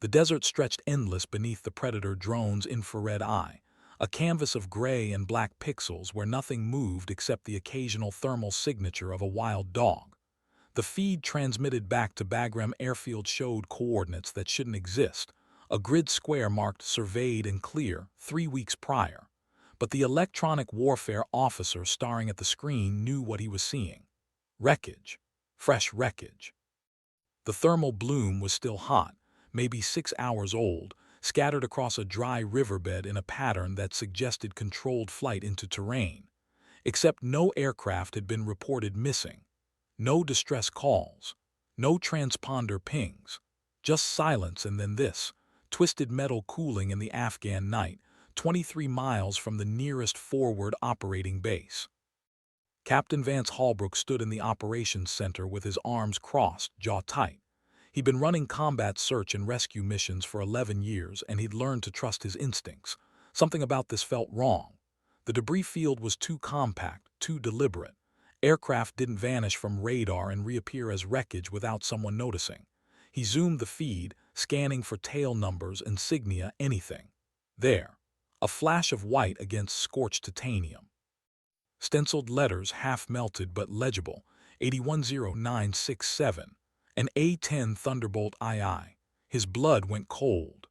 The desert stretched endless beneath the Predator drone's infrared eye, a canvas of gray and black pixels where nothing moved except the occasional thermal signature of a wild dog. The feed transmitted back to Bagram Airfield showed coordinates that shouldn't exist, a grid square marked surveyed and clear 3 weeks prior. But the electronic warfare officer staring at the screen knew what he was seeing. Wreckage. Fresh wreckage. The thermal bloom was still hot, maybe 6 hours old, scattered across a dry riverbed in a pattern that suggested controlled flight into terrain. Except no aircraft had been reported missing. No distress calls. No transponder pings. Just silence and then this, twisted metal cooling in the Afghan night, 23 miles from the nearest forward operating base. Captain Vance Holbrook stood in the operations center with his arms crossed, jaw tight. He'd been running combat search and rescue missions for 11 years, and he'd learned to trust his instincts. Something about this felt wrong. The debris field was too compact, too deliberate. Aircraft didn't vanish from radar and reappear as wreckage without someone noticing. He zoomed the feed, scanning for tail numbers, insignia, anything. There. A flash of white against scorched titanium. Stenciled letters half-melted but legible, 810967. An A-10 Thunderbolt II. His blood went cold.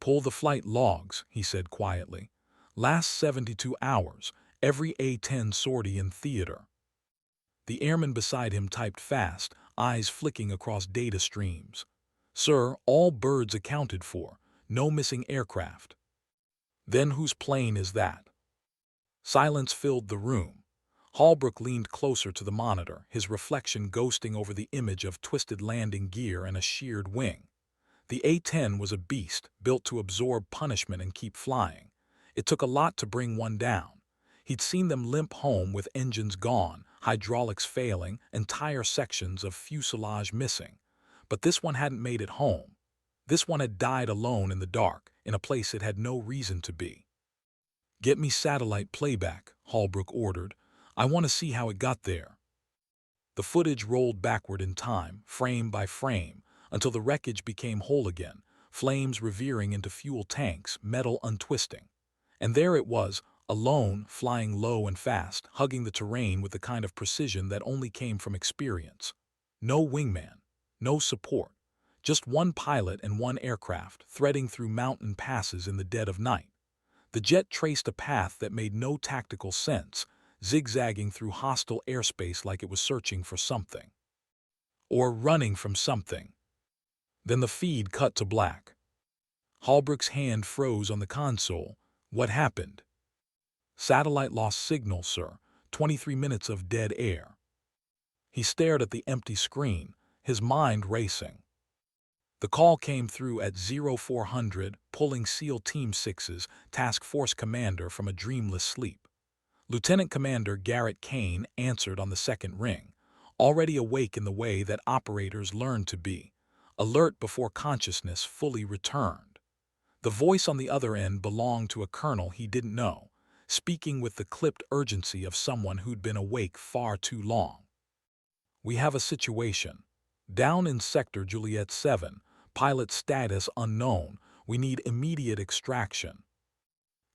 "Pull the flight logs," he said quietly. "Last 72 hours, every A-10 sortie in theater." The airman beside him typed fast, eyes flicking across data streams. "Sir, all birds accounted for. No missing aircraft." "Then whose plane is that?" Silence filled the room. Holbrook leaned closer to the monitor, his reflection ghosting over the image of twisted landing gear and a sheared wing. The A-10 was a beast, built to absorb punishment and keep flying. It took a lot to bring one down. He'd seen them limp home with engines gone, hydraulics failing, entire sections of fuselage missing. But this one hadn't made it home. This one had died alone in the dark, in a place it had no reason to be. "Get me satellite playback," Holbrook ordered. "I want to see how it got there." The footage rolled backward in time, frame by frame, until the wreckage became whole again, flames revering into fuel tanks, metal untwisting. And there it was, alone, flying low and fast, hugging the terrain with the kind of precision that only came from experience. No wingman, no support, just one pilot and one aircraft threading through mountain passes in the dead of night. The jet traced a path that made no tactical sense, zigzagging through hostile airspace like it was searching for something. Or running from something. Then the feed cut to black. Holbrook's hand froze on the console. "What happened?" "Satellite lost signal, sir. 23 minutes of dead air." He stared at the empty screen, his mind racing. The call came through at 0400, pulling SEAL Team 6's Task Force commander from a dreamless sleep. Lieutenant Commander Garrett Kane answered on the second ring, already awake in the way that operators learn to be, alert before consciousness fully returned. The voice on the other end belonged to a colonel he didn't know, speaking with the clipped urgency of someone who'd been awake far too long. "We have a situation. Down in Sector Juliet 7, pilot status unknown. We need immediate extraction."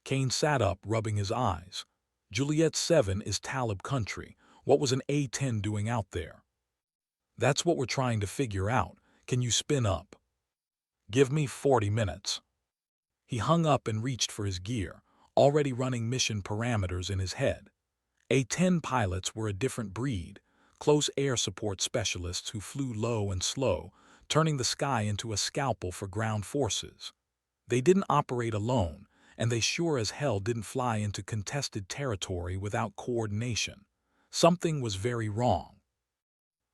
Kane sat up, rubbing his eyes. "Juliet 7 is Talib country. What was an A-10 doing out there?" "That's what we're trying to figure out. Can you spin up?" "Give me 40 minutes. He hung up and reached for his gear, already running mission parameters in his head. A-10 pilots were a different breed, close air support specialists who flew low and slow, turning the sky into a scalpel for ground forces. They didn't operate alone, and they sure as hell didn't fly into contested territory without coordination. Something was very wrong.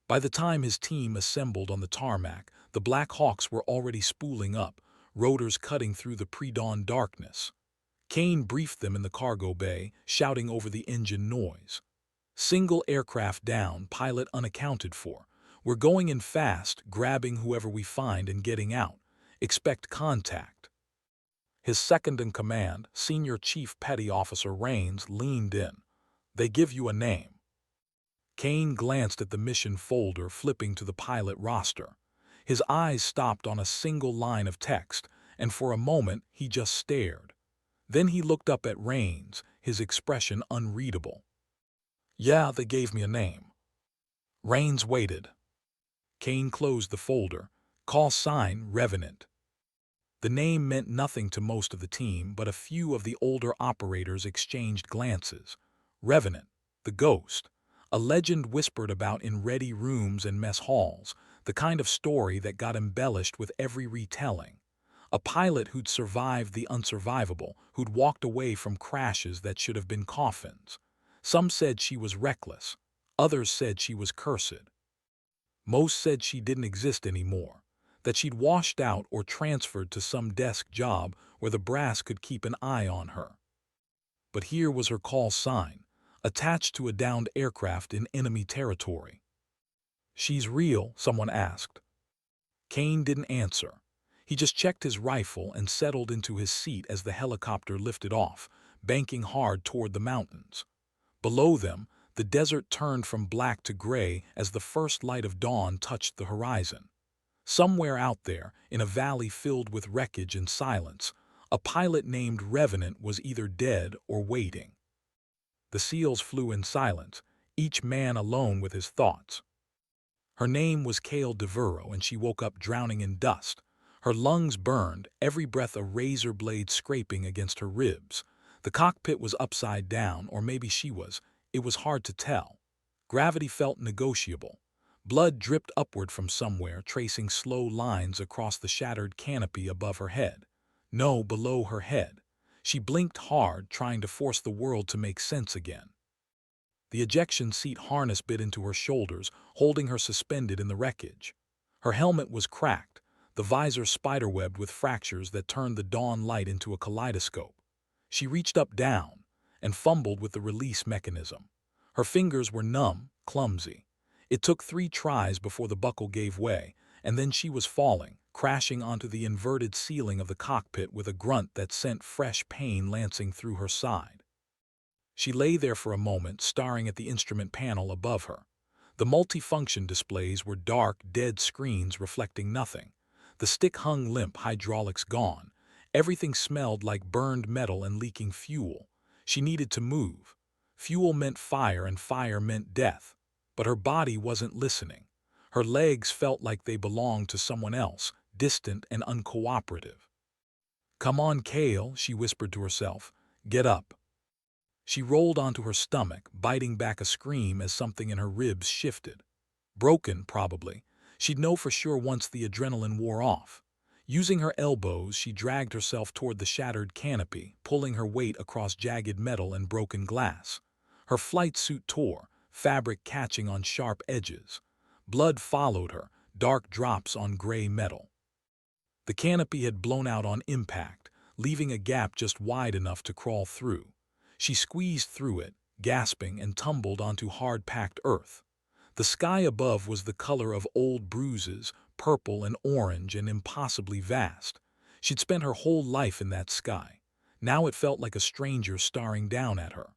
By the time his team assembled on the tarmac, the Black Hawks were already spooling up, rotors cutting through the pre-dawn darkness. Kane briefed them in the cargo bay, shouting over the engine noise. "Single aircraft down, pilot unaccounted for. We're going in fast, grabbing whoever we find and getting out. Expect contact." His second-in-command, Senior Chief Petty Officer Rains, leaned in. "They give you a name?" Kane glanced at the mission folder, flipping to the pilot roster. His eyes stopped on a single line of text, and for a moment he just stared. Then he looked up at Rains, his expression unreadable. "Yeah, they gave me a name." Rains waited. Kane closed the folder. Call sign Revenant. The name meant nothing to most of the team, but a few of the older operators exchanged glances. Revenant, the ghost, a legend whispered about in ready rooms and mess halls, the kind of story that got embellished with every retelling. A pilot who'd survived the unsurvivable, who'd walked away from crashes that should have been coffins. Some said she was reckless. Others said she was cursed. Most said she didn't exist anymore, that she'd washed out or transferred to some desk job where the brass could keep an eye on her. But here was her call sign, attached to a downed aircraft in enemy territory. "She's real?" someone asked. Kane didn't answer. He just checked his rifle and settled into his seat as the helicopter lifted off, banking hard toward the mountains. Below them, the desert turned from black to gray as the first light of dawn touched the horizon. Somewhere out there, in a valley filled with wreckage and silence, a pilot named Revenant was either dead or waiting. The seals flew in silence, each man alone with his thoughts. Her name was Kale DeVuro, and she woke up drowning in dust. Her lungs burned, every breath a razor blade scraping against her ribs. The cockpit was upside down, or maybe she was. It was hard to tell. Gravity felt negotiable. Blood dripped upward from somewhere, tracing slow lines across the shattered canopy above her head. No, below her head. She blinked hard, trying to force the world to make sense again. The ejection seat harness bit into her shoulders, holding her suspended in the wreckage. Her helmet was cracked, the visor spiderwebbed with fractures that turned the dawn light into a kaleidoscope. She reached up down and fumbled with the release mechanism. Her fingers were numb, clumsy. It took 3 tries before the buckle gave way, and then she was falling, crashing onto the inverted ceiling of the cockpit with a grunt that sent fresh pain lancing through her side. She lay there for a moment, staring at the instrument panel above her. The multifunction displays were dark, dead screens reflecting nothing. The stick hung limp, hydraulics gone. Everything smelled like burned metal and leaking fuel. She needed to move. Fuel meant fire, and fire meant death. But her body wasn't listening. Her legs felt like they belonged to someone else, distant and uncooperative. "Come on, Kale," she whispered to herself. "Get up." She rolled onto her stomach, biting back a scream as something in her ribs shifted. Broken, probably. She'd know for sure once the adrenaline wore off. Using her elbows, she dragged herself toward the shattered canopy, pulling her weight across jagged metal and broken glass. Her flight suit tore, fabric catching on sharp edges. Blood followed her, dark drops on gray metal. The canopy had blown out on impact, leaving a gap just wide enough to crawl through. She squeezed through it, gasping, and tumbled onto hard-packed earth. The sky above was the color of old bruises, purple and orange and impossibly vast. She'd spent her whole life in that sky. Now it felt like a stranger staring down at her.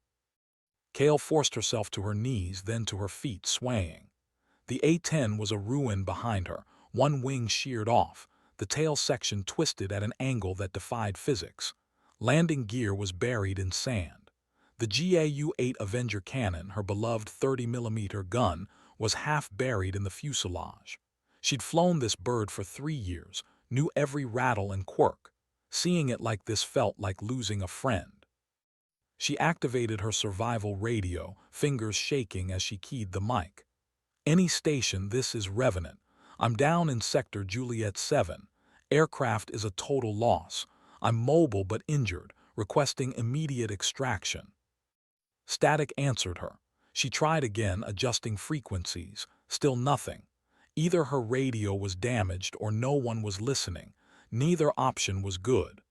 Kale forced herself to her knees, then to her feet, swaying. The A-10 was a ruin behind her, one wing sheared off, the tail section twisted at an angle that defied physics. Landing gear was buried in sand. The GAU-8 Avenger cannon, her beloved 30mm gun, was half buried in the fuselage. She'd flown this bird for 3 years, knew every rattle and quirk. Seeing it like this felt like losing a friend. She activated her survival radio, fingers shaking as she keyed the mic. "Any station, this is Revenant. I'm down in Sector Juliet 7. Aircraft is a total loss. I'm mobile but injured, requesting immediate extraction." Static answered her. She tried again, adjusting frequencies. Still nothing. Either her radio was damaged or no one was listening. Neither option was good.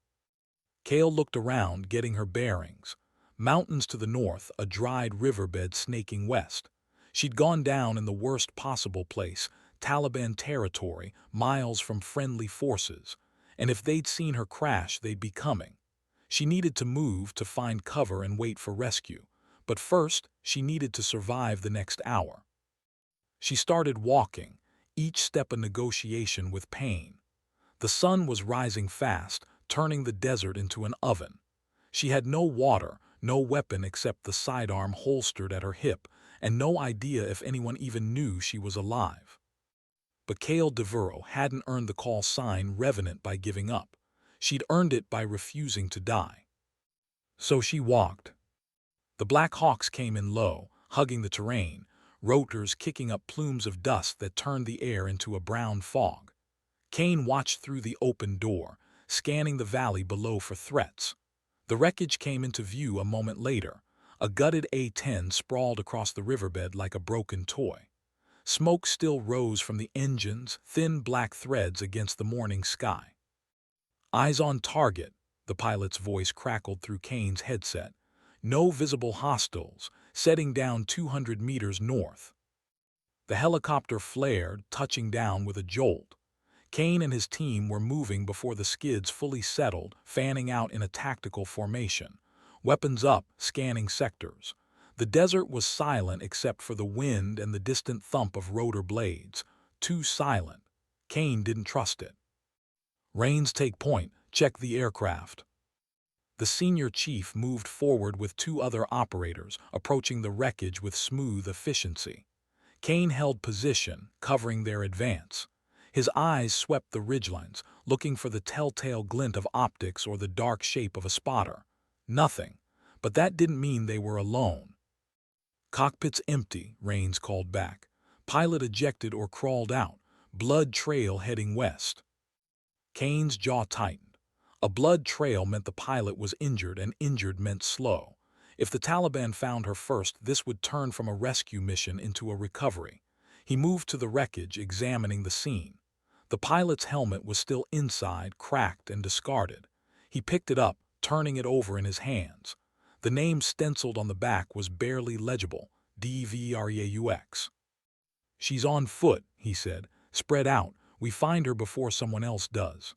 Kale looked around, getting her bearings. Mountains to the north, a dried riverbed snaking west. She'd gone down in the worst possible place, Taliban territory, miles from friendly forces. And if they'd seen her crash, they'd be coming. She needed to move, to find cover and wait for rescue. But first, she needed to survive the next hour. She started walking, each step a negotiation with pain. The sun was rising fast, turning the desert into an oven. She had no water, no weapon except the sidearm holstered at her hip, and no idea if anyone even knew she was alive. But Cale Devereaux hadn't earned the call sign Revenant by giving up. She'd earned it by refusing to die. So she walked. The Black Hawks came in low, hugging the terrain, rotors kicking up plumes of dust that turned the air into a brown fog. Kane watched through the open door, scanning the valley below for threats. The wreckage came into view a moment later. A gutted A-10 sprawled across the riverbed like a broken toy. Smoke still rose from the engines, thin black threads against the morning sky. "Eyes on target," the pilot's voice crackled through Kane's headset. "No visible hostiles, setting down 200 meters north." The helicopter flared, touching down with a jolt. Kane and his team were moving before the skids fully settled, fanning out in a tactical formation. Weapons up, scanning sectors. The desert was silent except for the wind and the distant thump of rotor blades. Too silent. Kane didn't trust it. "Rains take point. Check the aircraft." The senior chief moved forward with two other operators, approaching the wreckage with smooth efficiency. Kane held position, covering their advance. His eyes swept the ridgelines, looking for the telltale glint of optics or the dark shape of a spotter. Nothing. But that didn't mean they were alone. "Cockpit's empty," Rains called back. "Pilot ejected or crawled out. Blood trail heading west." Kane's jaw tightened. A blood trail meant the pilot was injured, and injured meant slow. If the Taliban found her first, this would turn from a rescue mission into a recovery. He moved to the wreckage, examining the scene. The pilot's helmet was still inside, cracked and discarded. He picked it up, turning it over in his hands. The name stenciled on the back was barely legible, Debriefing. "She's on foot," he said. "Spread out. We find her before someone else does."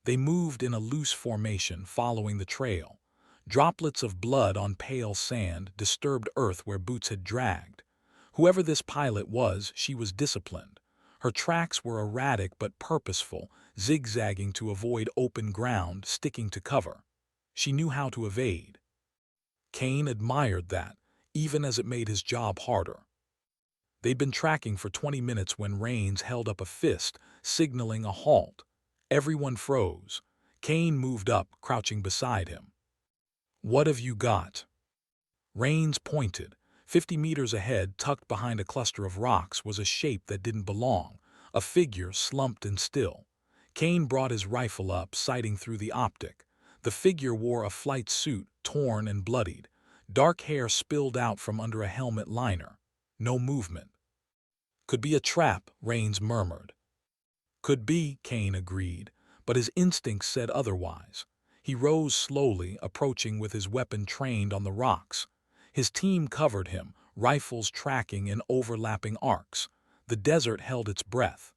They moved in a loose formation, following the trail. Droplets of blood on pale sand disturbed earth where boots had dragged. Whoever this pilot was, she was disciplined. Her tracks were erratic but purposeful, zigzagging to avoid open ground, sticking to cover. She knew how to evade. Kane admired that, even as it made his job harder. They'd been tracking for 20 minutes when Rains held up a fist, signaling a halt. Everyone froze. Kane moved up, crouching beside him. "What have you got?" Rains pointed. 50 meters ahead, tucked behind a cluster of rocks, was a shape that didn't belong, a figure slumped and still. Kane brought his rifle up, sighting through the optic. The figure wore a flight suit, torn and bloodied. Dark hair spilled out from under a helmet liner. No movement. "Could be a trap," Rains murmured. "Could be," Kane agreed, but his instincts said otherwise. He rose slowly, approaching with his weapon trained on the rocks. His team covered him, rifles tracking in overlapping arcs. The desert held its breath.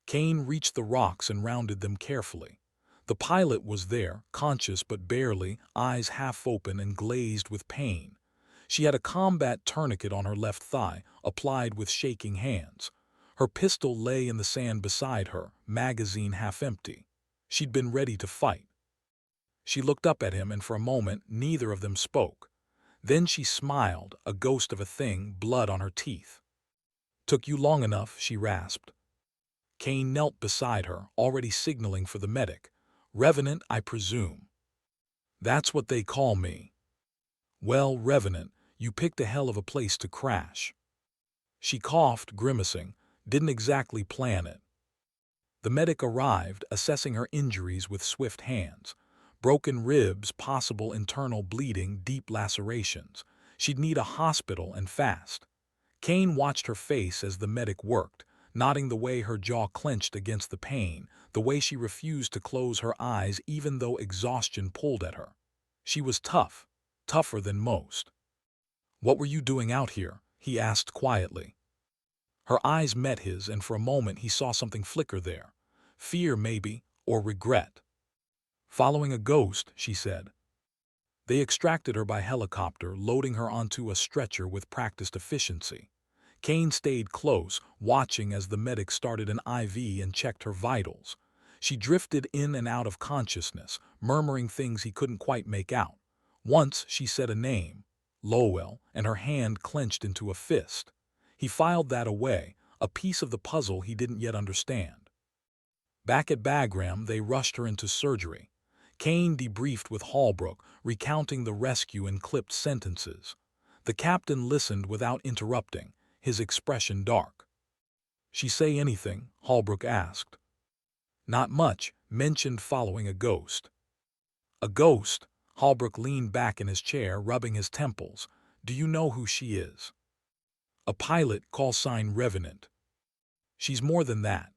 Kane reached the rocks and rounded them carefully. The pilot was there, conscious but barely, eyes half open and glazed with pain. She had a combat tourniquet on her left thigh, applied with shaking hands. Her pistol lay in the sand beside her, magazine half empty. She'd been ready to fight. She looked up at him, and for a moment neither of them spoke. Then she smiled, a ghost of a thing, blood on her teeth. "Took you long enough," she rasped. Kane knelt beside her, already signaling for the medic. "Revenant, I presume." "That's what they call me." "Well, Revenant, you picked a hell of a place to crash." She coughed, grimacing. "Didn't exactly plan it." The medic arrived, assessing her injuries with swift hands. Broken ribs, possible internal bleeding, deep lacerations. She'd need a hospital, and fast. Kane watched her face as the medic worked, nodding the way her jaw clenched against the pain, the way she refused to close her eyes even though exhaustion pulled at her. She was tough, tougher than most. "What were you doing out here?" he asked quietly. Her eyes met his, and for a moment he saw something flicker there. Fear, maybe, or regret. "Following a ghost," she said. They extracted her by helicopter, loading her onto a stretcher with practiced efficiency. Kane stayed close, watching as the medic started an IV and checked her vitals. She drifted in and out of consciousness, murmuring things he couldn't quite make out. Once she said a name, Lowell, and her hand clenched into a fist. He filed that away, a piece of the puzzle he didn't yet understand. Back at Bagram, they rushed her into surgery. Kane debriefed with Holbrook, recounting the rescue in clipped sentences. The captain listened without interrupting, his expression dark. "She say anything?" Holbrook asked. "Not much, mentioned following a ghost." "A ghost?" Holbrook leaned back in his chair, rubbing his temples. "Do you know who she is?" "A pilot, call sign Revenant." "She's more than that."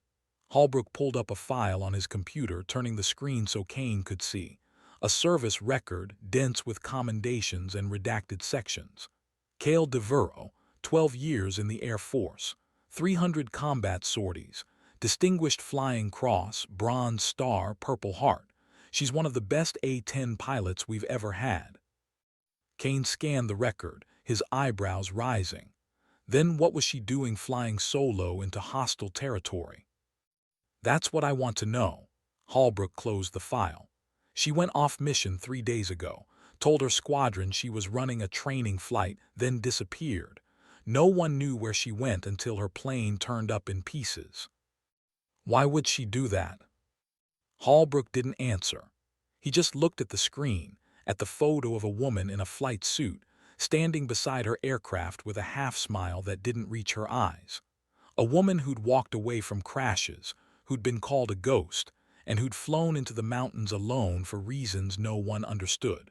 Holbrook pulled up a file on his computer, turning the screen so Kane could see. A service record, dense with commendations and redacted sections. Cale DeVero, 12 years in the Air Force, 300 combat sorties, Distinguished Flying Cross, Bronze Star, Purple Heart. She's one of the best A-10 pilots we've ever had. Kane scanned the record, his eyebrows rising. Then what was she doing flying solo into hostile territory? "That's what I want to know." Holbrook closed the file. "She went off mission 3 days ago, told her squadron she was running a training flight, then disappeared. No one knew where she went until her plane turned up in pieces." "Why would she do that?" Holbrook didn't answer. He just looked at the screen, at the photo of a woman in a flight suit, standing beside her aircraft with a half-smile that didn't reach her eyes. A woman who'd walked away from crashes, who'd been called a ghost, and who'd flown into the mountains alone for reasons no one understood.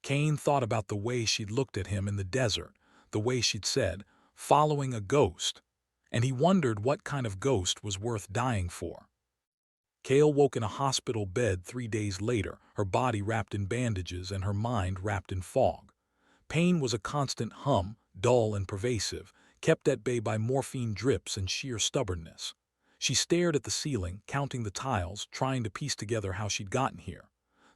Kane thought about the way she'd looked at him in the desert, the way she'd said, "following a ghost," and he wondered what kind of ghost was worth dying for. Cale woke in a hospital bed 3 days later, her body wrapped in bandages and her mind wrapped in fog. Pain was a constant hum, dull and pervasive, kept at bay by morphine drips and sheer stubbornness. She stared at the ceiling, counting the tiles, trying to piece together how she'd gotten here.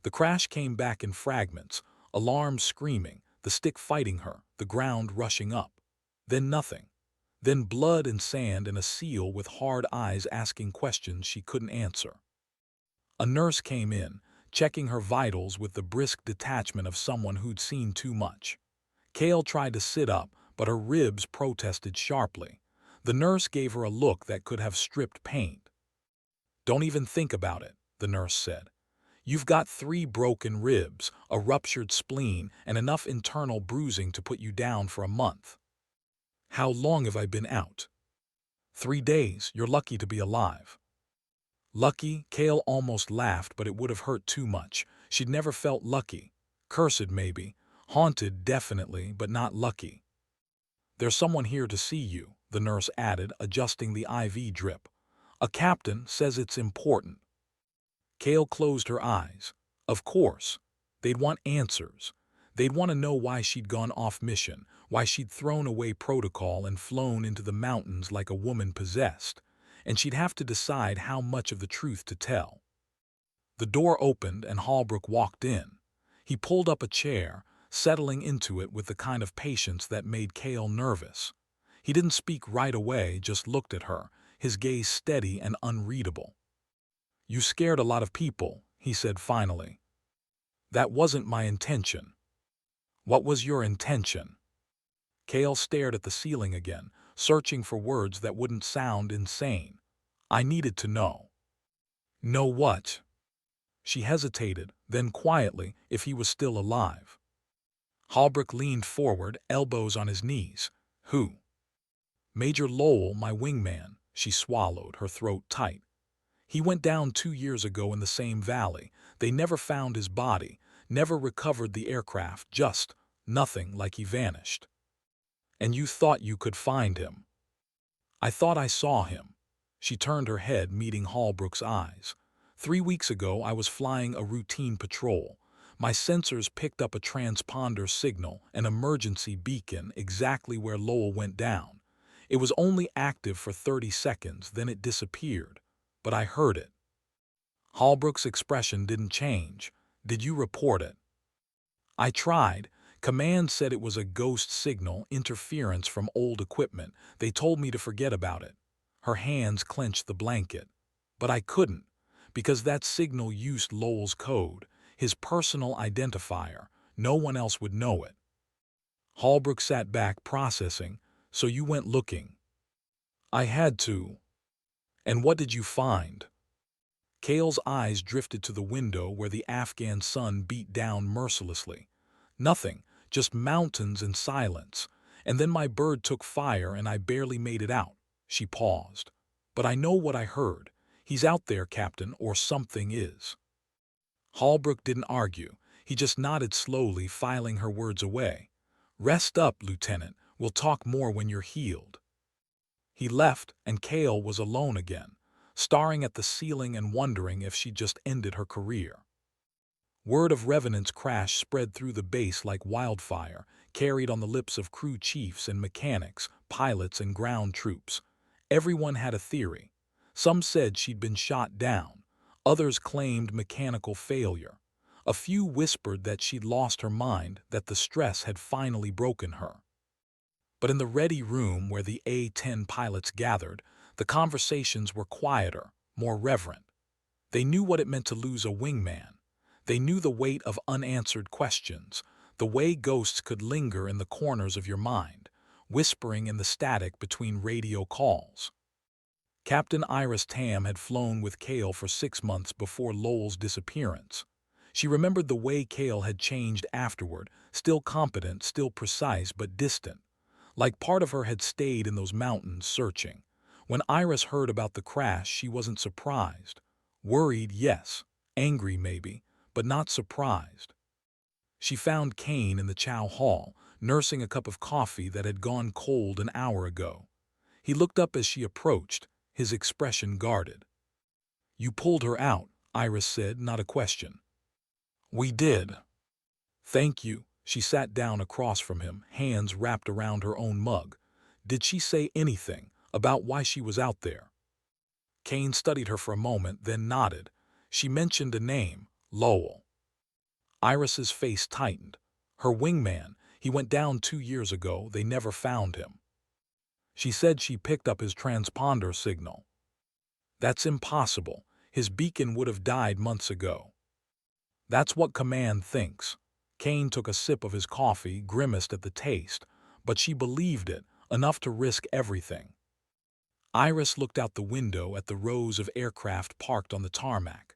The crash came back in fragments, alarms screaming, the stick fighting her, the ground rushing up. Then nothing. Then blood and sand and a seal with hard eyes asking questions she couldn't answer. A nurse came in, checking her vitals with the brisk detachment of someone who'd seen too much. Cale tried to sit up, but her ribs protested sharply. The nurse gave her a look that could have stripped paint. "Don't even think about it," the nurse said. "You've got 3 broken ribs, a ruptured spleen, and enough internal bruising to put you down for a month." "How long have I been out?" 3 days. You're lucky to be alive." Lucky? Cale almost laughed, but it would have hurt too much. She'd never felt lucky. Cursed, maybe. Haunted, definitely, but not lucky. "There's someone here to see you," the nurse added, adjusting the IV drip. "A captain says it's important." Cale closed her eyes. Of course. They'd want answers. They'd want to know why she'd gone off mission, why she'd thrown away protocol and flown into the mountains like a woman possessed. And she'd have to decide how much of the truth to tell. The door opened and Holbrook walked in. He pulled up a chair, settling into it with the kind of patience that made Cale nervous. He didn't speak right away, just looked at her, his gaze steady and unreadable. "You scared a lot of people," he said finally. "That wasn't my intention." "What was your intention?" Cale stared at the ceiling again, searching for words that wouldn't sound insane. "I needed to know." "Know what?" She hesitated, then quietly, if he was still alive. Holbrook leaned forward, elbows on his knees. "Who?" "Major Lowell, my wingman." She swallowed, her throat tight. "He went down 2 years ago in the same valley. They never found his body, never recovered the aircraft, just nothing, like he vanished." "And you thought you could find him?" "I thought I saw him." She turned her head, meeting Holbrook's eyes. 3 weeks ago, I was flying a routine patrol. My sensors picked up a transponder signal, an emergency beacon, exactly where Lowell went down. It was only active for 30 seconds, then it disappeared. But I heard it." Holbrook's expression didn't change. "Did you report it?" "I tried." Command said it was a ghost signal, interference from old equipment. They told me to forget about it. Her hands clenched the blanket. But I couldn't, because that signal used Lowell's code, his personal identifier. No one else would know it. Holbrook sat back, processing. So you went looking? I had to. And what did you find? Cale's eyes drifted to the window where the Afghan sun beat down mercilessly. Nothing, just mountains and silence. And then my bird took fire and I barely made it out. She paused. But I know what I heard. He's out there, Captain, or something is. Holbrook didn't argue. He just nodded slowly, filing her words away. Rest up, Lieutenant. We'll talk more when you're healed. He left, and Cale was alone again, staring at the ceiling and wondering if she'd just ended her career. Word of Revenant's crash spread through the base like wildfire, carried on the lips of crew chiefs and mechanics, pilots and ground troops. Everyone had a theory. Some said she'd been shot down. Others claimed mechanical failure. A few whispered that she'd lost her mind, that the stress had finally broken her. But in the ready room where the A-10 pilots gathered, the conversations were quieter, more reverent. They knew what it meant to lose a wingman. They knew the weight of unanswered questions, the way ghosts could linger in the corners of your mind, whispering in the static between radio calls. Captain Iris Tam had flown with Cale for 6 months before Lowell's disappearance. She remembered the way Cale had changed afterward, still competent, still precise, but distant. Like part of her had stayed in those mountains searching. When Iris heard about the crash, she wasn't surprised. Worried, yes. Angry, maybe, but not surprised. She found Kane in the chow hall, nursing a cup of coffee that had gone cold an hour ago. He looked up as she approached, his expression guarded. You pulled her out, Iris said, not a question. We did. Thank you. She sat down across from him, hands wrapped around her own mug. Did she say anything about why she was out there? Kane studied her for a moment, then nodded. She mentioned a name, Lowell. Iris's face tightened. Her wingman, he went down 2 years ago, they never found him. She said she picked up his transponder signal. That's impossible. His beacon would have died months ago. That's what Command thinks. Kane took a sip of his coffee, grimaced at the taste, but she believed it, enough to risk everything. Iris looked out the window at the rows of aircraft parked on the tarmac.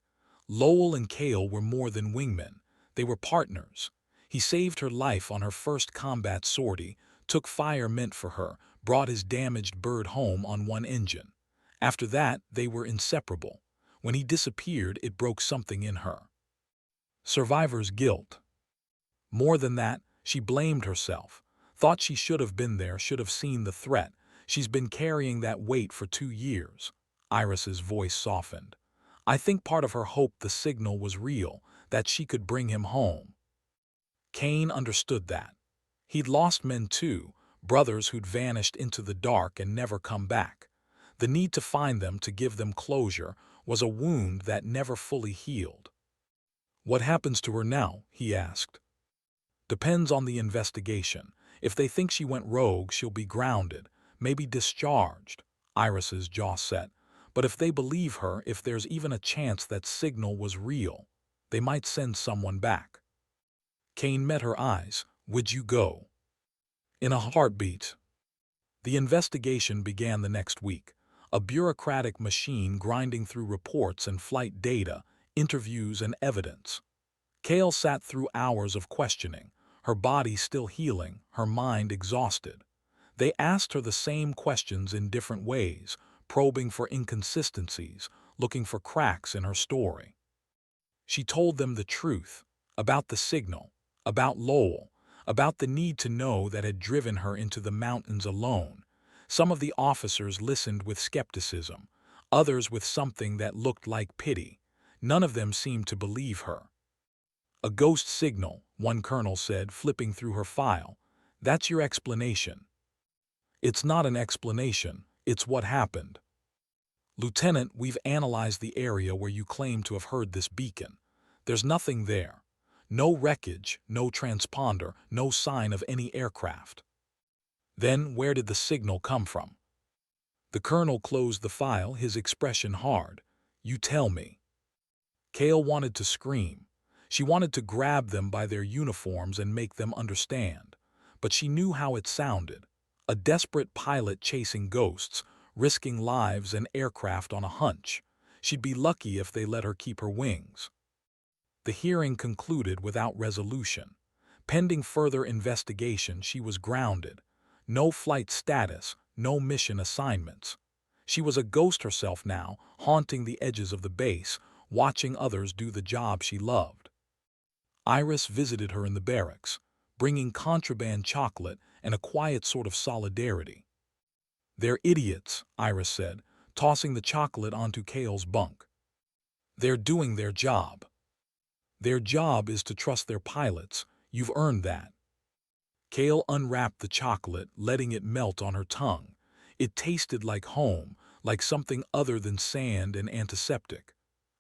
Lowell and Cale were more than wingmen. They were partners. He saved her life on her first combat sortie, took fire meant for her, brought his damaged bird home on one engine. After that, they were inseparable. When he disappeared, it broke something in her. Survivor's guilt. More than that, she blamed herself. Thought she should have been there, should have seen the threat. She's been carrying that weight for 2 years. Iris's voice softened. I think part of her hoped the signal was real, that she could bring him home. Kane understood that. He'd lost men too, brothers who'd vanished into the dark and never come back. The need to find them, to give them closure, was a wound that never fully healed. What happens to her now? He asked. Depends on the investigation. If they think she went rogue, she'll be grounded, maybe discharged. Iris's jaw set. But if they believe her, if there's even a chance that signal was real, they might send someone back. Kane met her eyes. Would you go? In a heartbeat. The investigation began the next week. A bureaucratic machine grinding through reports and flight data, interviews and evidence. Cale sat through hours of questioning, her body still healing, her mind exhausted. They asked her the same questions in different ways, probing for inconsistencies, looking for cracks in her story. She told them the truth, about the signal, about Lowell, about the need to know that had driven her into the mountains alone. Some of the officers listened with skepticism, others with something that looked like pity. None of them seemed to believe her. A ghost signal, one colonel said, flipping through her file. That's your explanation. It's not an explanation, it's what happened. Lieutenant, we've analyzed the area where you claim to have heard this beacon. There's nothing there. No wreckage, no transponder, no sign of any aircraft. Then where did the signal come from? The colonel closed the file, his expression hard. You tell me. Kale wanted to scream. She wanted to grab them by their uniforms and make them understand. But she knew how it sounded. A desperate pilot chasing ghosts, risking lives and aircraft on a hunch. She'd be lucky if they let her keep her wings. The hearing concluded without resolution. Pending further investigation, she was grounded. No flight status, no mission assignments. She was a ghost herself now, haunting the edges of the base, watching others do the job she loved. Iris visited her in the barracks, bringing contraband chocolate and a quiet sort of solidarity. They're idiots, Iris said, tossing the chocolate onto Kale's bunk. They're doing their job. Their job is to trust their pilots. You've earned that. Kale unwrapped the chocolate, letting it melt on her tongue. It tasted like home, like something other than sand and antiseptic.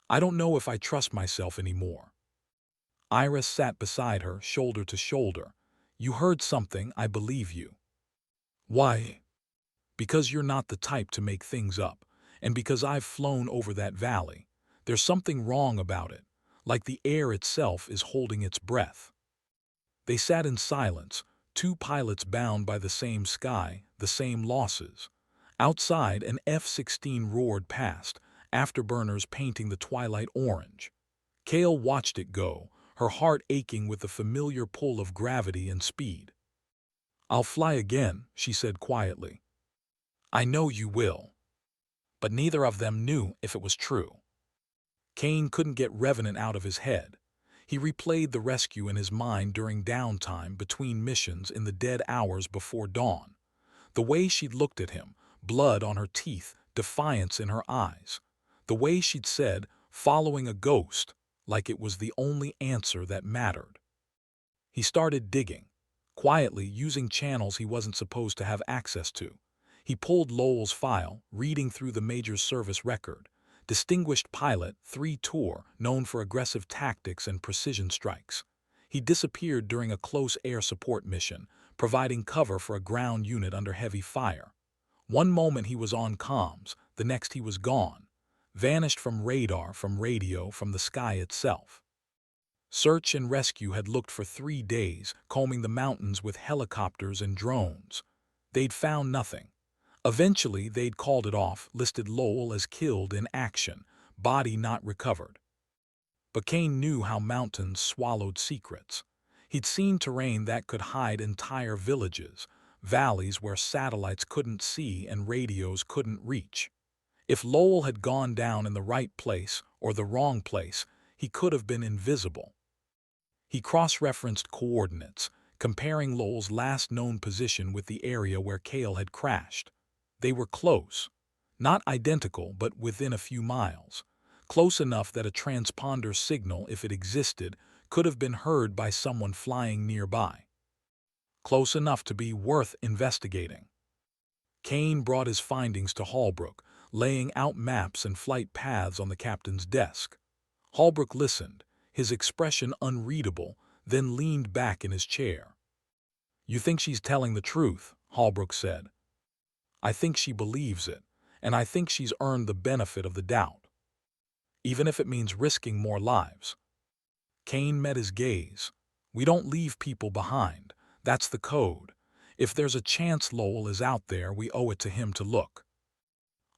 I don't know if I trust myself anymore. Iris sat beside her, shoulder to shoulder. You heard something, I believe you. Why? Because you're not the type to make things up, and because I've flown over that valley. There's something wrong about it, like the air itself is holding its breath. They sat in silence, two pilots bound by the same sky, the same losses. Outside, an F-16 roared past, afterburners painting the twilight orange. Kale watched it go, her heart aching with the familiar pull of gravity and speed. I'll fly again, she said quietly. I know you will. But neither of them knew if it was true. Kane couldn't get Revenant out of his head. He replayed the rescue in his mind during downtime between missions in the dead hours before dawn. The way she'd looked at him, blood on her teeth, defiance in her eyes. The way she'd said, following a ghost, like it was the only answer that mattered. He started digging, quietly using channels he wasn't supposed to have access to. He pulled Lowell's file, reading through the Major's service record. Distinguished pilot, 3 tour, known for aggressive tactics and precision strikes. He disappeared during a close air support mission, providing cover for a ground unit under heavy fire. One moment he was on comms, the next he was gone. Vanished from radar, from radio, from the sky itself. Search and rescue had looked for 3 days, combing the mountains with helicopters and drones. They'd found nothing. Eventually, they'd called it off, listed Lowell as killed in action, body not recovered. But Kane knew how mountains swallowed secrets. He'd seen terrain that could hide entire villages, valleys where satellites couldn't see and radios couldn't reach. If Lowell had gone down in the right place or the wrong place, he could have been invisible. He cross-referenced coordinates, comparing Lowell's last known position with the area where Kale had crashed. They were close. Not identical, but within a few miles. Close enough that a transponder signal, if it existed, could have been heard by someone flying nearby. Close enough to be worth investigating. Kane brought his findings to Holbrook, laying out maps and flight paths on the captain's desk. Holbrook listened, his expression unreadable, then leaned back in his chair. You think she's telling the truth, Holbrook said. I think she believes it, and I think she's earned the benefit of the doubt. Even if it means risking more lives. Kane met his gaze. We don't leave people behind. That's the code. If there's a chance Lowell is out there, we owe it to him to look.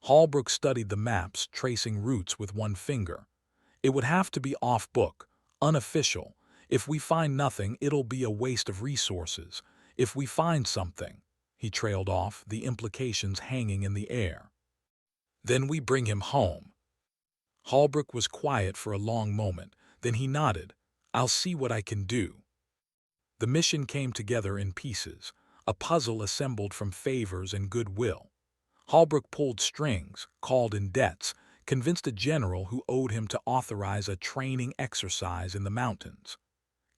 Holbrook studied the maps, tracing routes with one finger. It would have to be off-book, unofficial. If we find nothing, it'll be a waste of resources. If we find something, he trailed off, the implications hanging in the air. Then we bring him home. Holbrook was quiet for a long moment, then he nodded. I'll see what I can do. The mission came together in pieces, a puzzle assembled from favors and goodwill. Holbrook pulled strings, called in debts, convinced a general who owed him to authorize a training exercise in the mountains.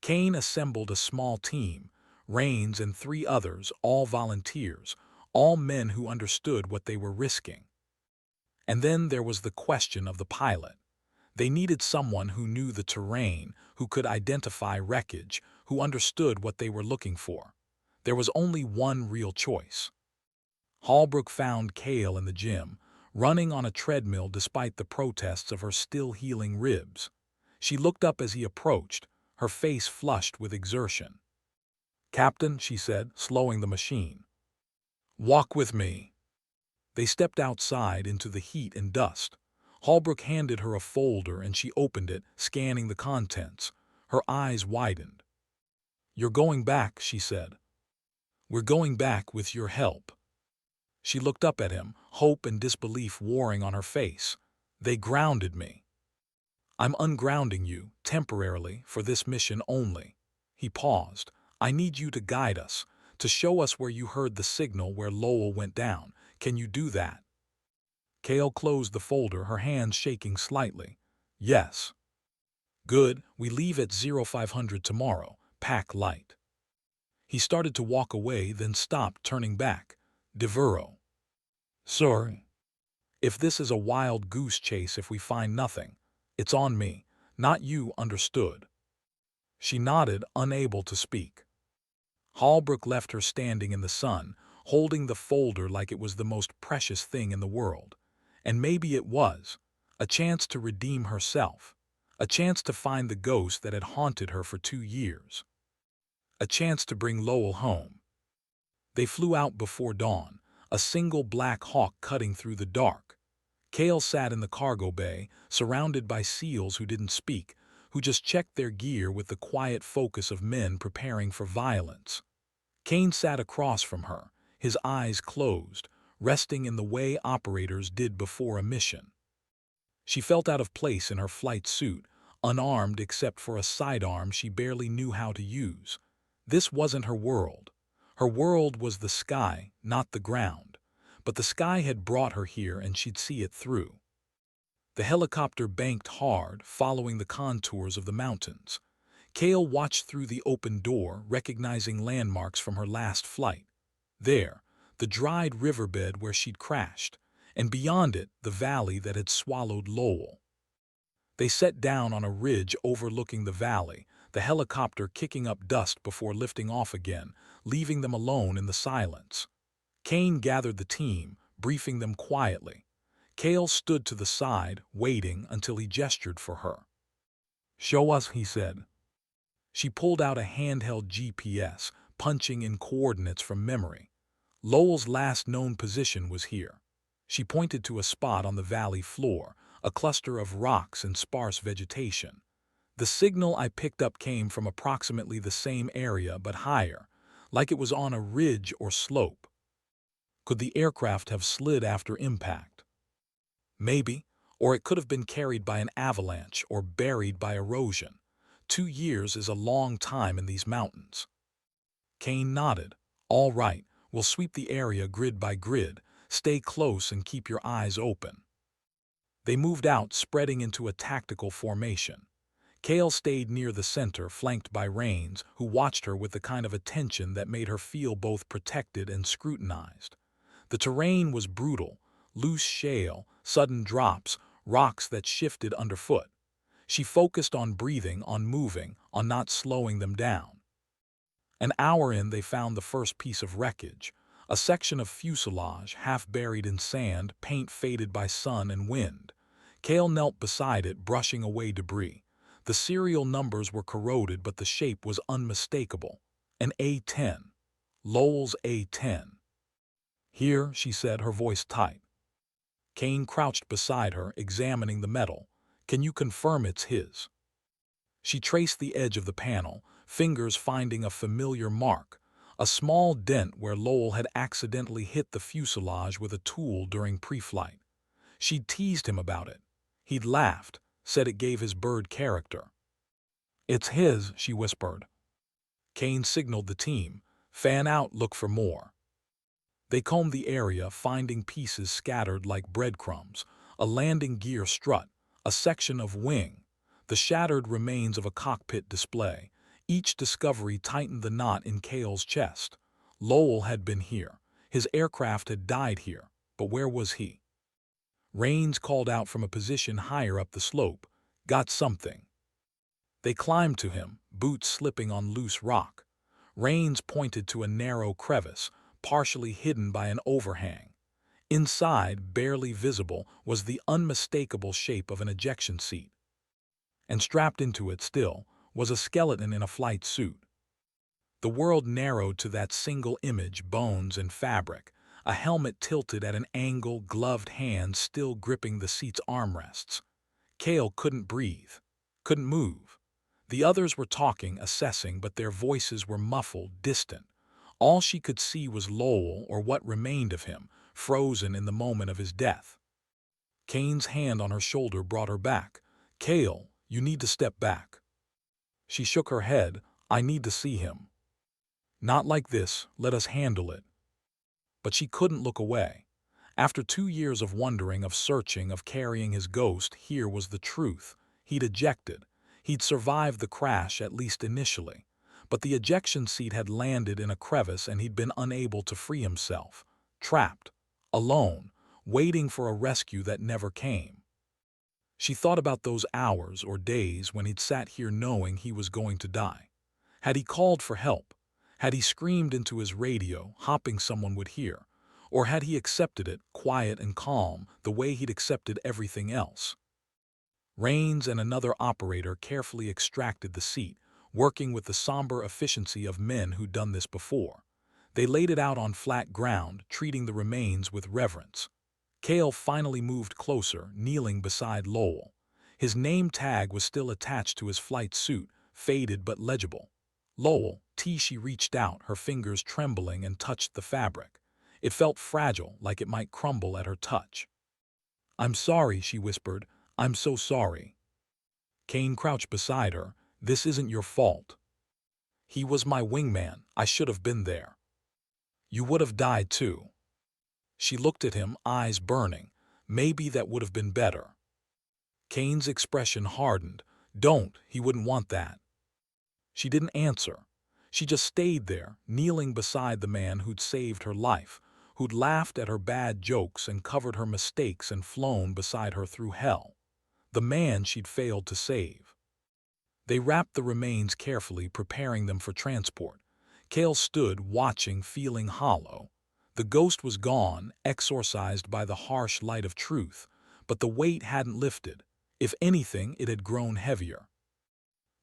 Kane assembled a small team, Rains and 3 others, all volunteers, all men who understood what they were risking. And then there was the question of the pilot. They needed someone who knew the terrain, who could identify wreckage, who understood what they were looking for. There was only one real choice. Holbrook found Cale in the gym, running on a treadmill despite the protests of her still-healing ribs. She looked up as he approached, her face flushed with exertion. "Captain," she said, slowing the machine. "Walk with me." They stepped outside into the heat and dust. Holbrook handed her a folder and she opened it, scanning the contents. Her eyes widened. "You're going back," she said. "We're going back with your help." She looked up at him, hope and disbelief warring on her face. "They grounded me. I'm ungrounding you, temporarily, for this mission only." He paused. "I need you to guide us, to show us where you heard the signal where Lowell went down. Can you do that?" Cale closed the folder, her hands shaking slightly. "Yes." "Good. We leave at 0500 tomorrow. Pack light." He started to walk away, then stopped, turning back. "Devereaux." "Sorry. If this is a wild goose chase, if we find nothing, it's on me, not you, understood?" She nodded, unable to speak. Holbrook left her standing in the sun, holding the folder like it was the most precious thing in the world. And maybe it was. A chance to redeem herself. A chance to find the ghost that had haunted her for 2 years. A chance to bring Lowell home. They flew out before dawn, a single black hawk cutting through the dark. Cale sat in the cargo bay, surrounded by SEALs who didn't speak, who just checked their gear with the quiet focus of men preparing for violence. Kane sat across from her, his eyes closed, resting in the way operators did before a mission. She felt out of place in her flight suit, unarmed except for a sidearm she barely knew how to use. This wasn't her world. Her world was the sky, not the ground. But the sky had brought her here and she'd see it through. The helicopter banked hard, following the contours of the mountains. Cale watched through the open door, recognizing landmarks from her last flight. There, the dried riverbed where she'd crashed, and beyond it, the valley that had swallowed Lowell. They set down on a ridge overlooking the valley, the helicopter kicking up dust before lifting off again, leaving them alone in the silence. Kane gathered the team, briefing them quietly. Cale stood to the side, waiting until he gestured for her. "Show us," he said. She pulled out a handheld GPS, punching in coordinates from memory. Lowell's last known position was here. She pointed to a spot on the valley floor, a cluster of rocks and sparse vegetation. "The signal I picked up came from approximately the same area but higher, like it was on a ridge or slope. Could the aircraft have slid after impact? Maybe, or it could have been carried by an avalanche or buried by erosion. 2 years is a long time in these mountains." Kane nodded. "All right, we'll sweep the area grid by grid. Stay close and keep your eyes open." They moved out, spreading into a tactical formation. Cale stayed near the center, flanked by Rains, who watched her with the kind of attention that made her feel both protected and scrutinized. The terrain was brutal, loose shale, sudden drops, rocks that shifted underfoot. She focused on breathing, on moving, on not slowing them down. An hour in, they found the first piece of wreckage, a section of fuselage half buried in sand, paint faded by sun and wind. Cale knelt beside it, brushing away debris. The serial numbers were corroded, but the shape was unmistakable. An A-10. Lowell's A-10. "Here," she said, her voice tight. Kane crouched beside her, examining the metal. "Can you confirm it's his?" She traced the edge of the panel, fingers finding a familiar mark, a small dent where Lowell had accidentally hit the fuselage with a tool during pre-flight. She'd teased him about it. He'd laughed, said it gave his bird character. "It's his," she whispered. Kane signaled the team. "Fan out, look for more." They combed the area, finding pieces scattered like breadcrumbs, a landing gear strut, a section of wing, the shattered remains of a cockpit display. Each discovery tightened the knot in Cale's chest. Lowell had been here. His aircraft had died here. But where was he? Rains called out from a position higher up the slope. Got something. They climbed to him, boots slipping on loose rock. Rains pointed to a narrow crevice, partially hidden by an overhang. Inside, barely visible, was the unmistakable shape of an ejection seat. And strapped into it still, was a skeleton in a flight suit. The world narrowed to that single image, bones and fabric, a helmet tilted at an angle, gloved hands still gripping the seat's armrests. Cale couldn't breathe, couldn't move. The others were talking, assessing, but their voices were muffled, distant. All she could see was Lowell, or what remained of him, frozen in the moment of his death. Kane's hand on her shoulder brought her back. "Cale, you need to step back." She shook her head. "I need to see him." "Not like this, let us handle it." But she couldn't look away. After 2 years of wondering, of searching, of carrying his ghost, here was the truth. He'd ejected. He'd survived the crash, at least initially. But the ejection seat had landed in a crevice and he'd been unable to free himself. Trapped. Alone. Waiting for a rescue that never came. She thought about those hours or days when he'd sat here knowing he was going to die. Had he called for help? Had he screamed into his radio, hoping someone would hear? Or had he accepted it, quiet and calm, the way he'd accepted everything else? Rains and another operator carefully extracted the seat, working with the somber efficiency of men who'd done this before. They laid it out on flat ground, treating the remains with reverence. Cale finally moved closer, kneeling beside Lowell. His name tag was still attached to his flight suit, faded but legible. "Lowell, T." She reached out, her fingers trembling, and touched the fabric. It felt fragile, like it might crumble at her touch. "I'm sorry," she whispered. "I'm so sorry." Kane crouched beside her. "This isn't your fault. He was my wingman. I should have been there. You would have died too." She looked at him, eyes burning. Maybe that would have been better. Kane's expression hardened. "Don't, he wouldn't want that." She didn't answer. She just stayed there, kneeling beside the man who'd saved her life, who'd laughed at her bad jokes and covered her mistakes and flown beside her through hell. The man she'd failed to save. They wrapped the remains carefully, preparing them for transport. Cale stood, watching, feeling hollow. The ghost was gone, exorcised by the harsh light of truth, but the weight hadn't lifted. If anything, it had grown heavier.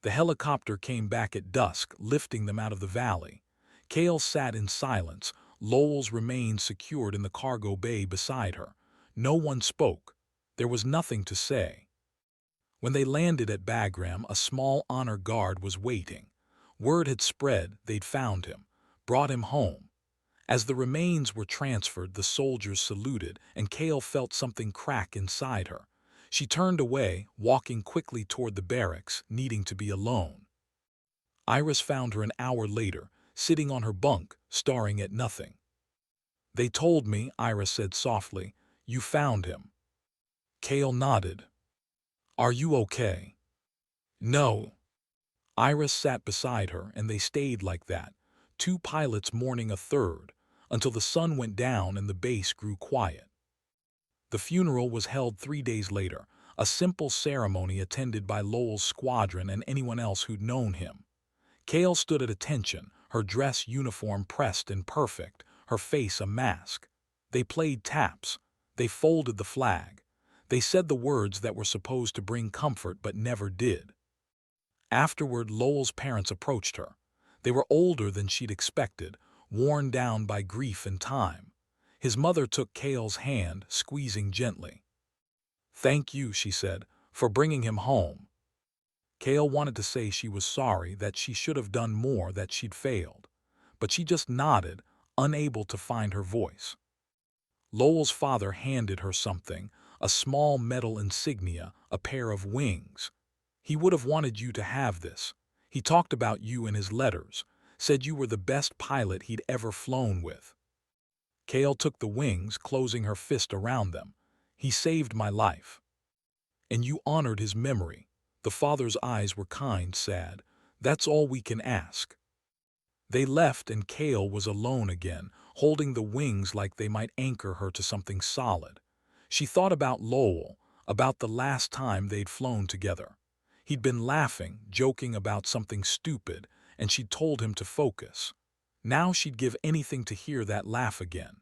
The helicopter came back at dusk, lifting them out of the valley. Cale sat in silence, Lowell's remains secured in the cargo bay beside her. No one spoke. There was nothing to say. When they landed at Bagram, a small honor guard was waiting. Word had spread they'd found him, brought him home. As the remains were transferred, the soldiers saluted, and Cale felt something crack inside her. She turned away, walking quickly toward the barracks, needing to be alone. Iris found her an hour later, sitting on her bunk, staring at nothing. "They told me," Iris said softly. "You found him." Cale nodded. "Are you okay?" "No." Iris sat beside her, and they stayed like that, 2 pilots mourning a third, until the sun went down and the base grew quiet. The funeral was held 3 days later, a simple ceremony attended by Lowell's squadron and anyone else who'd known him. Cale stood at attention, her dress uniform pressed and perfect, her face a mask. They played taps. They folded the flag. They said the words that were supposed to bring comfort but never did. Afterward, Lowell's parents approached her. They were older than she'd expected, worn down by grief and time. His mother took Cale's hand, squeezing gently. "Thank you," she said, "for bringing him home." Cale wanted to say she was sorry, that she should have done more, that she'd failed. But she just nodded, unable to find her voice. Lowell's father handed her something, a small metal insignia, a pair of wings. "He would have wanted you to have this. He talked about you in his letters, said you were the best pilot he'd ever flown with." Cale took the wings, closing her fist around them. "He saved my life." "And you honored his memory." The father's eyes were kind, sad. "That's all we can ask." They left, and Cale was alone again, holding the wings like they might anchor her to something solid. She thought about Lowell, about the last time they'd flown together. He'd been laughing, joking about something stupid, and she'd told him to focus. Now she'd give anything to hear that laugh again.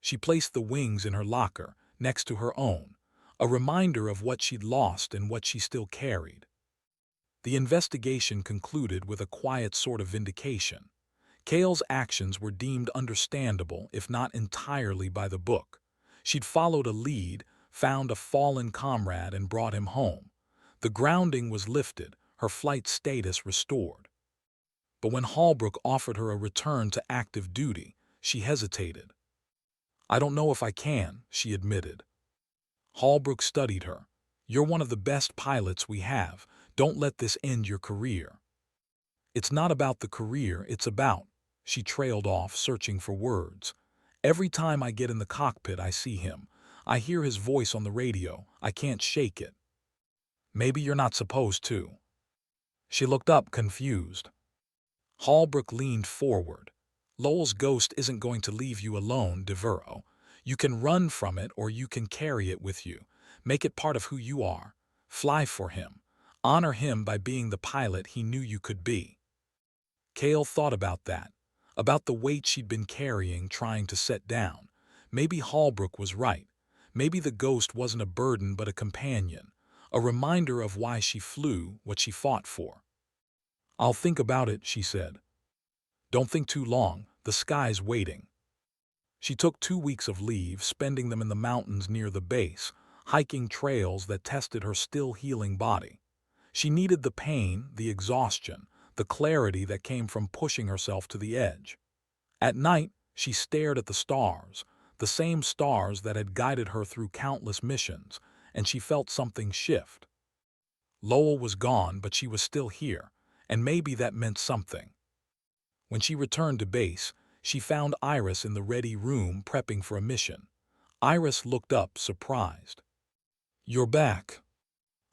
She placed the wings in her locker, next to her own, a reminder of what she'd lost and what she still carried. The investigation concluded with a quiet sort of vindication. Kale's actions were deemed understandable, if not entirely by the book. She'd followed a lead, found a fallen comrade, and brought him home. The grounding was lifted, her flight status restored. But when Holbrook offered her a return to active duty, she hesitated. "I don't know if I can," she admitted. Holbrook studied her. "You're one of the best pilots we have. Don't let this end your career." "It's not about the career, it's about—" She trailed off, searching for words. "Every time I get in the cockpit, I see him. I hear his voice on the radio. I can't shake it." "Maybe you're not supposed to." She looked up, confused. Holbrook leaned forward. "Lowell's ghost isn't going to leave you alone, Devereaux. You can run from it or you can carry it with you. Make it part of who you are. Fly for him. Honor him by being the pilot he knew you could be." Kale thought about that, about the weight she'd been carrying, trying to set down. Maybe Holbrook was right. Maybe the ghost wasn't a burden but a companion, a reminder of why she flew, what she fought for. "I'll think about it," she said. "Don't think too long. The sky's waiting." She took 2 weeks of leave, spending them in the mountains near the base, hiking trails that tested her still-healing body. She needed the pain, the exhaustion, the clarity that came from pushing herself to the edge. At night, she stared at the stars, the same stars that had guided her through countless missions, and she felt something shift. Lowell was gone, but she was still here, and maybe that meant something. When she returned to base, she found Iris in the ready room prepping for a mission. Iris looked up, surprised. "You're back."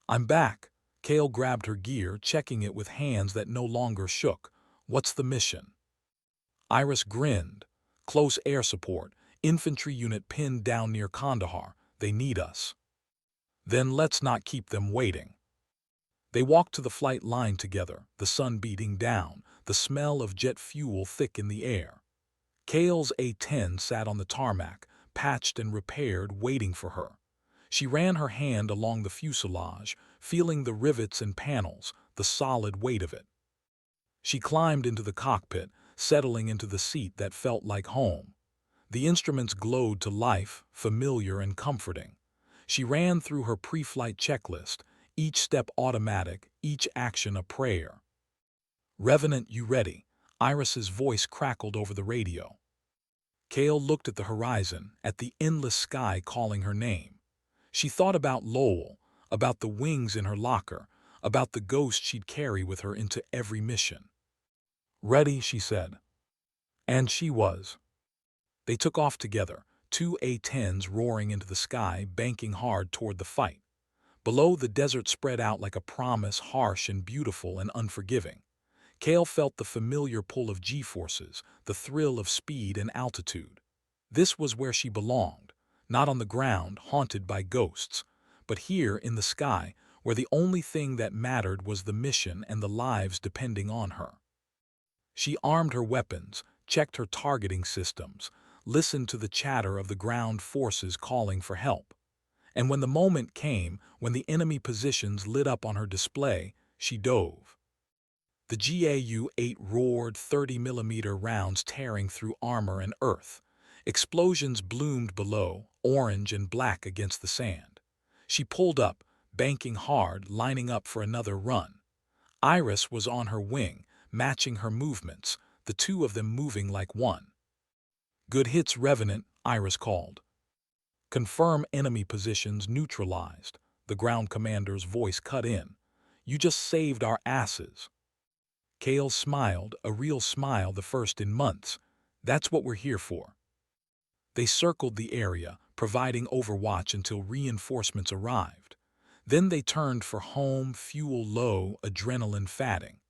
"I'm back." Kale grabbed her gear, checking it with hands that no longer shook. "What's the mission?" Iris grinned. "Close air support. Infantry unit pinned down near Kandahar. They need us." "Then let's not keep them waiting." They walked to the flight line together, the sun beating down, the smell of jet fuel thick in the air. Kale's A-10 sat on the tarmac, patched and repaired, waiting for her. She ran her hand along the fuselage, feeling the rivets and panels, the solid weight of it. She climbed into the cockpit, settling into the seat that felt like home. The instruments glowed to life, familiar and comforting. She ran through her pre-flight checklist, each step automatic, each action a prayer. "Revenant, you ready?" Iris's voice crackled over the radio. Kale looked at the horizon, at the endless sky calling her name. She thought about Lowell, about the wings in her locker, about the ghost she'd carry with her into every mission. "Ready," she said. And she was. They took off together, 2 A-10s roaring into the sky, banking hard toward the fight. Below, the desert spread out like a promise, harsh and beautiful and unforgiving. Kale felt the familiar pull of G-forces, the thrill of speed and altitude. This was where she belonged, not on the ground, haunted by ghosts, but here in the sky, where the only thing that mattered was the mission and the lives depending on her. She armed her weapons, checked her targeting systems, listened to the chatter of the ground forces calling for help. And when the moment came, when the enemy positions lit up on her display, she dove. The GAU-8 roared, 30mm rounds tearing through armor and earth. Explosions bloomed below, orange and black against the sand. She pulled up, banking hard, lining up for another run. Iris was on her wing, matching her movements, the two of them moving like one. "Good hits, Revenant," Iris called. "Confirm enemy positions neutralized," the ground commander's voice cut in. "You just saved our asses." Kale smiled, a real smile, the first in months. "That's what we're here for." They circled the area, providing overwatch until reinforcements arrived. Then they turned for home, fuel low, adrenaline fatting.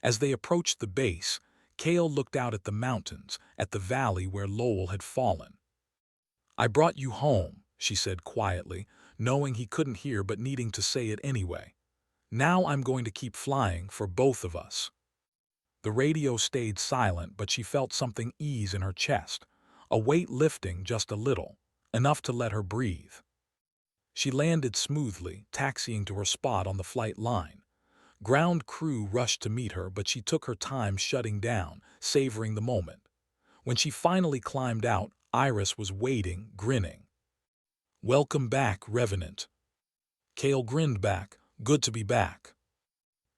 As they approached the base, Kale looked out at the mountains, at the valley where Lowell had fallen. "I brought you home," she said quietly, knowing he couldn't hear but needing to say it anyway. Now I'm going to keep flying for both of us. The radio stayed silent, but she felt something ease in her chest, a weight lifting just a little, enough to let her breathe. She landed smoothly, taxiing to her spot on the flight line. Ground crew rushed to meet her, but she took her time shutting down, savoring the moment. When she finally climbed out, Iris was waiting, grinning. "Welcome back, Revenant." Kale grinned back, "Good to be back."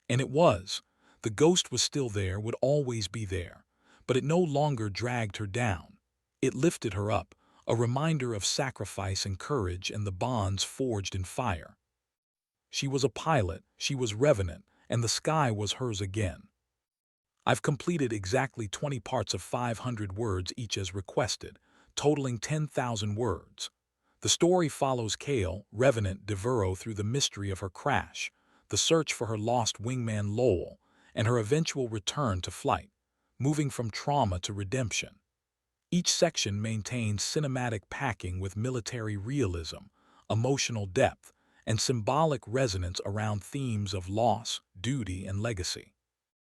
And it was. The ghost was still there, would always be there, but it no longer dragged her down. It lifted her up, a reminder of sacrifice and courage and the bonds forged in fire. She was a pilot, she was Revenant, and the sky was hers again. I've completed exactly 20 parts of 500 words each as requested, totaling 10,000 words. The story follows Kale, Revenant Devereaux, through the mystery of her crash, the search for her lost wingman Lowell, and her eventual return to flight, moving from trauma to redemption. Each section maintains cinematic packing with military realism, emotional depth, and symbolic resonance around themes of loss, duty, and legacy.